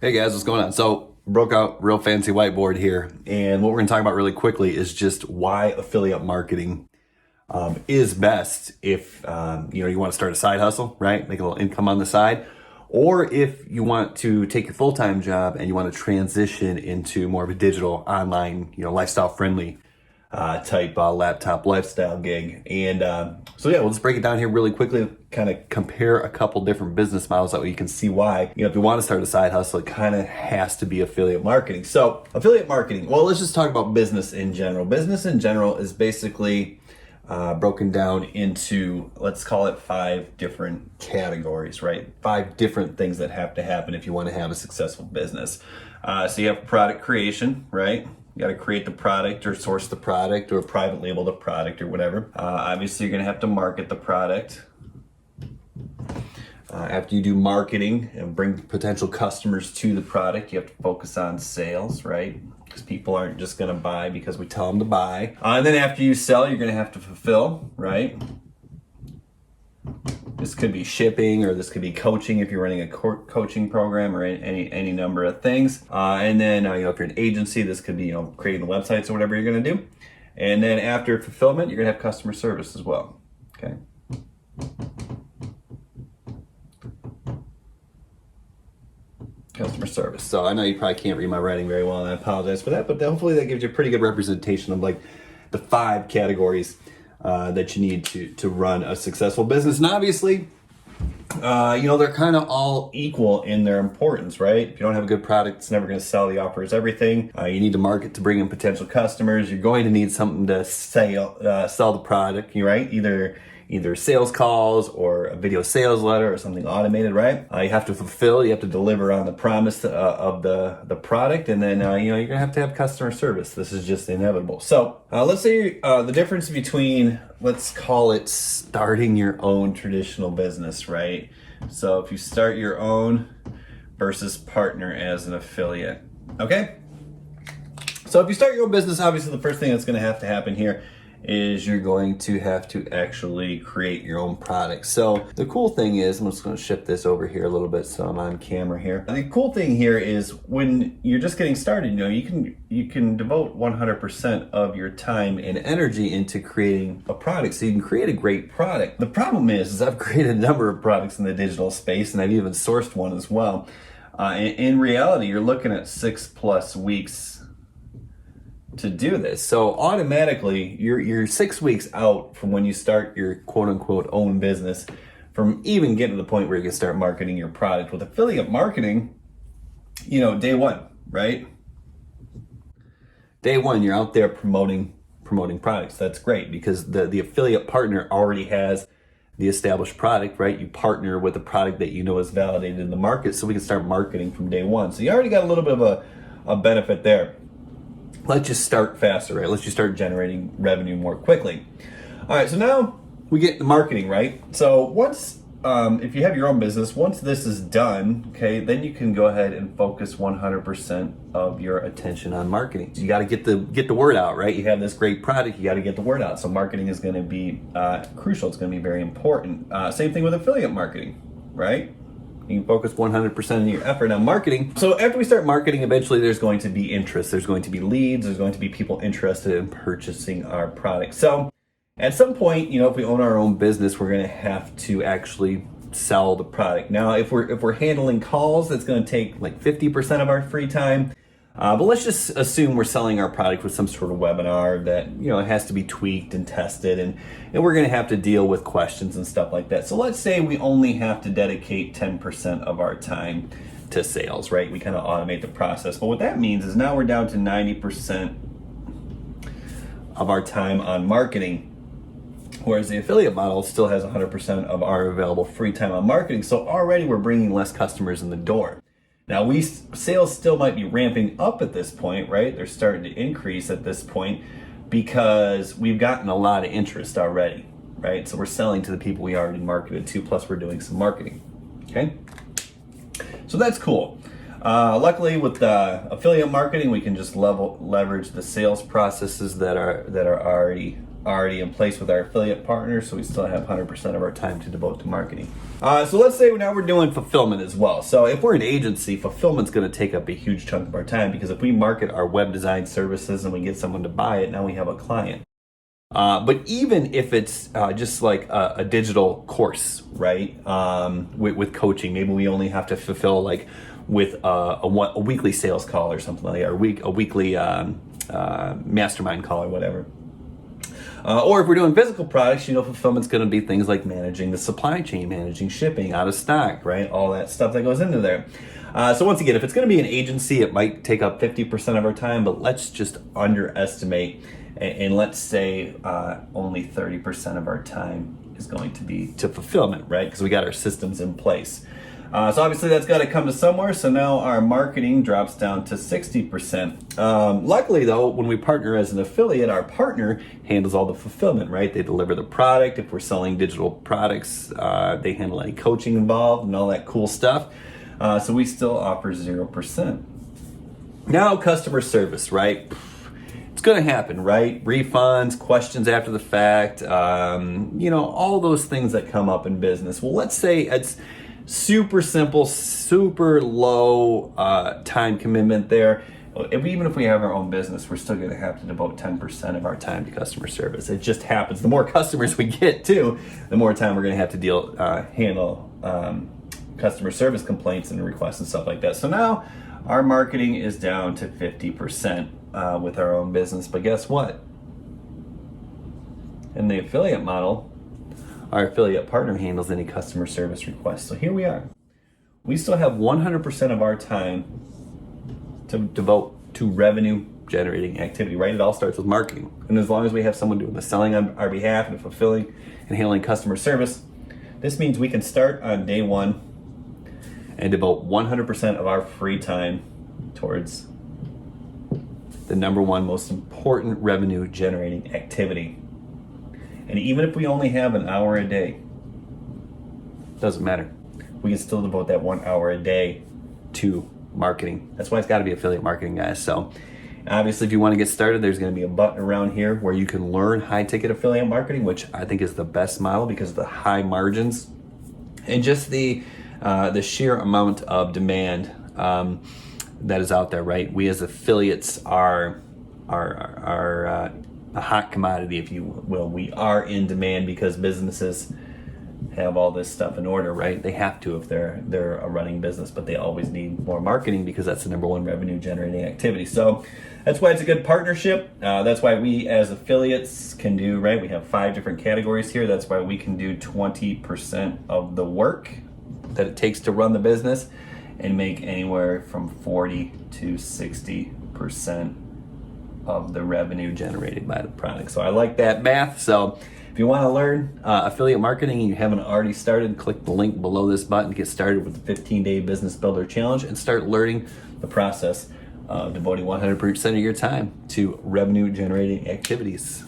Hey guys, what's going on? So broke out real fancy whiteboard here, and what we're going to talk about really quickly is just why affiliate marketing is best if you want to start a side hustle, right? Make a little income on the side, or if you want to take your full-time job and you want to transition into more of a digital, online, lifestyle friendly type laptop lifestyle gig. And so yeah, we'll just break it down here really quickly, kind of compare a couple different business models that way you can see why, if you want to start a side hustle, it kind of has to be affiliate marketing. So affiliate marketing, well, let's just talk about business in general. Business in general is basically broken down into, let's call it 5 different categories, right? 5 different things that have to happen if you want to have a successful business. So you have product creation, right? You got to create the product or source the product or private label the product or whatever. Obviously, you're going to have to market the product. After you do marketing and bring potential customers to the product, you have to focus on sales, right? Because people aren't just going to buy because we tell them to buy. And then after you sell, you're going to have to fulfill, right? This could be shipping, or this could be coaching if you're running a coaching program, or any number of things. And then if you're an agency, this could be creating the websites or whatever you're going to do. And then after fulfillment, you're going to have customer service as well. Okay. Customer service. So I know you probably can't read my writing very well, and I apologize for that, but hopefully that gives you a pretty good representation of like the 5 categories that you need to run a successful business. And obviously, they're kind of all equal in their importance, right? If you don't have a good product, it's never going to sell. The offer is everything. You need to market to bring in potential customers. You're going to need something to sell the product, right? Either sales calls or a video sales letter or something automated, right? You have to fulfill, you have to deliver on the promise of the product, and then you're gonna have to have customer service. This is just inevitable. So let's say the difference between, let's call it starting your own traditional business, right? So if you start your own versus partner as an affiliate, okay? So if you start your own business, obviously the first thing that's gonna have to happen here is you're going to have to actually create your own product. So the cool thing is, I'm just going to shift this over here a little bit so I'm on camera here. The cool thing here is when you're just getting started, you can devote 100% of your time and energy into creating a product, so you can create a great product. The problem is I've created a number of products in the digital space, and I've even sourced one as well. In reality, you're looking at 6+ weeks to do this. So automatically you're 6 weeks out from when you start your quote unquote own business from even getting to the point where you can start marketing your product. With affiliate marketing, day one, right? Day one, you're out there promoting products. That's great because the affiliate partner already has the established product, right? You partner with a product that is validated in the market, so we can start marketing from day one. So you already got a little bit of a benefit there. Let's just start faster, right? Let's just start generating revenue more quickly. All right, so now we get the marketing, right? So once, if you have your own business, once this is done, okay, then you can go ahead and focus 100% of your attention on marketing. So you got to get the word out, right? You have this great product, you got to get the word out. So marketing is going to be crucial. It's going to be very important. Same thing with affiliate marketing, right? You can focus 100% of your effort on marketing. So after we start marketing, eventually there's going to be interest. There's going to be leads. There's going to be people interested in purchasing our product. So at some point, if we own our own business, we're going to have to actually sell the product. Now, if we're handling calls, that's going to take like 50% of our free time. But let's just assume we're selling our product with some sort of webinar that, it has to be tweaked and tested, and we're going to have to deal with questions and stuff like that. So let's say we only have to dedicate 10% of our time to sales, right? We kind of automate the process. But what that means is now we're down to 90% of our time on marketing, whereas the affiliate model still has 100% of our available free time on marketing. So already we're bringing less customers in the door. Now, sales still might be ramping up at this point, right? They're starting to increase at this point because we've gotten a lot of interest already, right? So we're selling to the people we already marketed to, plus we're doing some marketing, okay? So that's cool. Luckily, with affiliate marketing, we can just leverage the sales processes that are already already in place with our affiliate partners, so we still have 100% of our time to devote to marketing. So let's say now we're doing fulfillment as well. So if we're an agency, fulfillment's going to take up a huge chunk of our time, because if we market our web design services and we get someone to buy it, now we have a client. But even if it's just like a digital course, right? With coaching, maybe we only have to fulfill like with a weekly sales call or something like that, or a weekly mastermind call or whatever. Or if we're doing physical products, fulfillment's going to be things like managing the supply chain, managing shipping, out of stock, right? All that stuff that goes into there. So once again, if it's going to be an agency, it might take up 50% of our time, but let's just underestimate, and let's say only 30% of our time is going to be to fulfillment, right? Because we got our systems in place. So obviously that's got to come to somewhere. So now our marketing drops down to 60%. Luckily though, when we partner as an affiliate, our partner handles all the fulfillment, right? They deliver the product. If we're selling digital products, they handle any coaching involved and all that cool stuff. So we still offer 0%. Now customer service, right? It's going to happen, right? Refunds, questions after the fact, all those things that come up in business. Well, let's say it's super simple, super low time commitment there. Even if we have our own business, we're still going to have to devote 10% of our time to customer service. It just happens. The more customers we get too, the more time we're going to have to handle customer service complaints and requests and stuff like that. So now our marketing is down to 50% with our own business. But guess what? In the affiliate model, our affiliate partner handles any customer service requests. So here we are. We still have 100% of our time to devote to revenue generating activity, right? It all starts with marketing. And as long as we have someone doing the selling on our behalf and fulfilling and handling customer service, this means we can start on day one and devote 100% of our free time towards the number one most important revenue generating activity. And even if we only have an hour a day, doesn't matter. We can still devote that 1 hour a day to marketing. That's why it's got to be affiliate marketing, guys. So obviously, if you want to get started, there's going to be a button around here where you can learn high ticket affiliate marketing, which I think is the best model because of the high margins and just the sheer amount of demand that is out there, right? We as affiliates are a hot commodity, if you will. We are in demand because businesses have all this stuff in order, right? They have to if they're a running business, but they always need more marketing because that's the number one revenue generating activity. So that's why it's a good partnership. That's why we as affiliates can do, right? We have 5 different categories here. That's why we can do 20% of the work that it takes to run the business and make anywhere from 40 to 60% of the revenue generated by the product. So I like that math. So if you want to learn affiliate marketing and you haven't already started, click the link below this button, get started with the 15-day business builder challenge and start learning the process of devoting 100% of your time to revenue generating activities.